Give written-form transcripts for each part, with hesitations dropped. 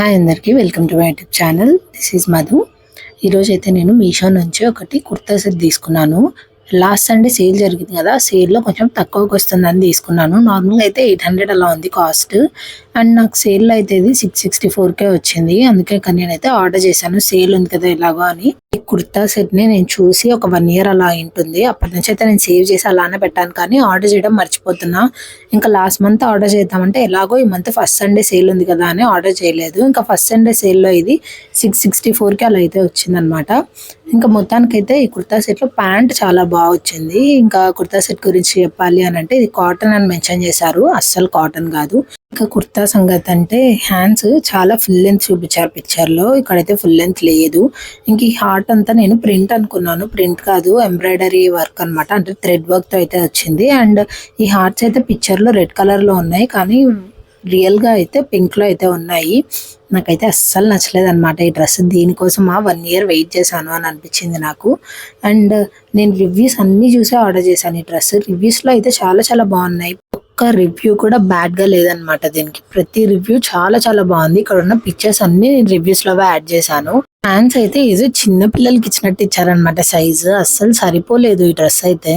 Hi అందరికీ welcome to my YouTube channel. This is Madhu. ఈరోజు అయితే నేను మీషో నుంచి ఒకటి కుర్తా సెట్ తీసుకున్నాను. లాస్ట్ సండే సేల్ జరిగింది కదా, సేల్లో కొంచెం తక్కువకి వస్తుందని తీసుకున్నాను. నార్మల్గా అయితే 800 అలా ఉంది కాస్ట్, అండ్ నాకు సేల్లో అయితే ఇది 664కే వచ్చింది. అందుకే కానీ నేనైతే ఆర్డర్ చేశాను, సేల్ ఉంది కదా ఎలాగో అని. ఈ కుర్తా సెట్ని నేను చూసి ఒక 1 year అలా ఉంటుంది. అప్పటి నుంచి అయితే నేను సేవ్ చేసి అలానే పెట్టాను, కానీ ఆర్డర్ చేయడం మర్చిపోతున్నా. ఇంకా లాస్ట్ మంత్ ఆర్డర్ చేద్దామంటే ఎలాగో ఈ మంత్ ఫస్ట్ సండే సేల్ ఉంది కదా అని ఆర్డర్ చేయలేదు. ఇంకా ఫస్ట్ సండే సేల్లో ఇది 664కి అలా అయితే వచ్చిందనమాట. ఇంకా మొత్తానికైతే ఈ కుర్తా సెట్లో ప్యాంట్ చాలా బాగా వచ్చింది. ఇంకా కుర్తా సెట్ గురించి చెప్పాలి అని అంటే ఇది కాటన్ అని మెన్షన్ చేశారు, అస్సలు కాటన్ కాదు. ఇంకా కుర్తా సంగతి అంటే హ్యాండ్స్ చాలా ఫుల్ లెంత్ చూపించారు పిక్చర్లో, ఇక్కడైతే ఫుల్ లెంత్ లేదు. ఇంక ఈ హార్ట్ అంతా నేను ప్రింట్ అనుకున్నాను, ప్రింట్ కాదు ఎంబ్రాయిడరీ వర్క్ అనమాట, అంటే థ్రెడ్ వర్క్తో అయితే వచ్చింది. అండ్ ఈ హార్ట్స్ అయితే పిక్చర్లో రెడ్ కలర్లో ఉన్నాయి, కానీ రియల్గా అయితే పింక్లో అయితే ఉన్నాయి. నాకైతే అస్సలు నచ్చలేదు అనమాట ఈ డ్రెస్. దీనికోసం 1 year వెయిట్ చేశాను అని అనిపించింది నాకు. అండ్ నేను రివ్యూస్ అన్నీ చూసే ఆర్డర్ చేశాను ఈ డ్రెస్. రివ్యూస్లో అయితే చాలా చాలా బాగున్నాయి, ఒక్క రివ్యూ కూడా బ్యాడ్గా లేదనమాట. దీనికి ప్రతి రివ్యూ చాలా చాలా బాగుంది. ఇక్కడ ఉన్న పిక్చర్స్ అన్ని నేను రివ్యూస్లో యాడ్ చేశాను. హ్యాండ్స్ అయితే ఏదో చిన్న పిల్లలకి ఇచ్చినట్టు ఇచ్చారనమాట, సైజు అస్సలు సరిపోలేదు. ఈ డ్రెస్ అయితే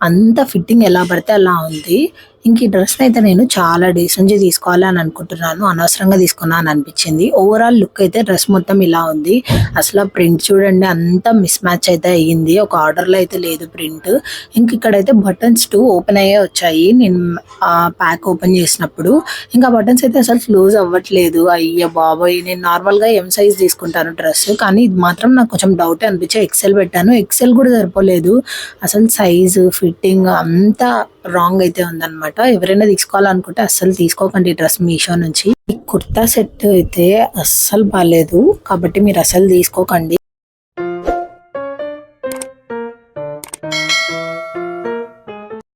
అంత ఫిట్టింగ్ ఎలా పడితే అలా ఉంది. ఇంక ఈ డ్రెస్ అయితే నేను చాలా డేస్ నుంచి తీసుకోవాలని అనుకుంటున్నాను, అనవసరంగా తీసుకున్నాను అనిపించింది. ఓవరాల్ లుక్ అయితే డ్రెస్ మొత్తం ఇలా ఉంది. అసలు ప్రింట్ చూడండి, అంత మిస్ మ్యాచ్ అయితే అయ్యింది, ఒక ఆర్డర్లో అయితే లేదు ప్రింట్. ఇంక ఇక్కడైతే బటన్స్ 2 ఓపెన్ అయ్యే వచ్చాయి నేను ప్యాక్ ఓపెన్ చేసినప్పుడు. ఇంకా బటన్స్ అయితే అసలు క్లోజ్ అవ్వట్లేదు. అయ్యో బాబోయ్, నేను నార్మల్గా ఎం సైజ్ తీసుకుంటాను డ్రెస్, కానీ ఇది మాత్రం నాకు కొంచెం డౌట్ అనిపించి ఎక్సెల్ పెట్టాను. ఎక్సెల్ కూడా సరిపోలేదు, అసలు సైజు ఫిట్టింగ్ అంతా రాంగ్ అయితే ఉందన్నమాట. ఎవరైనా తీసుకోవాలనుకుంటే అస్సలు తీసుకోకండి డ్రెస్ మీషో నుంచి. ఈ కుర్తా సెట్ అయితే అస్సలు బాగాలేదు, కాబట్టి మీరు అసలు తీసుకోకండి.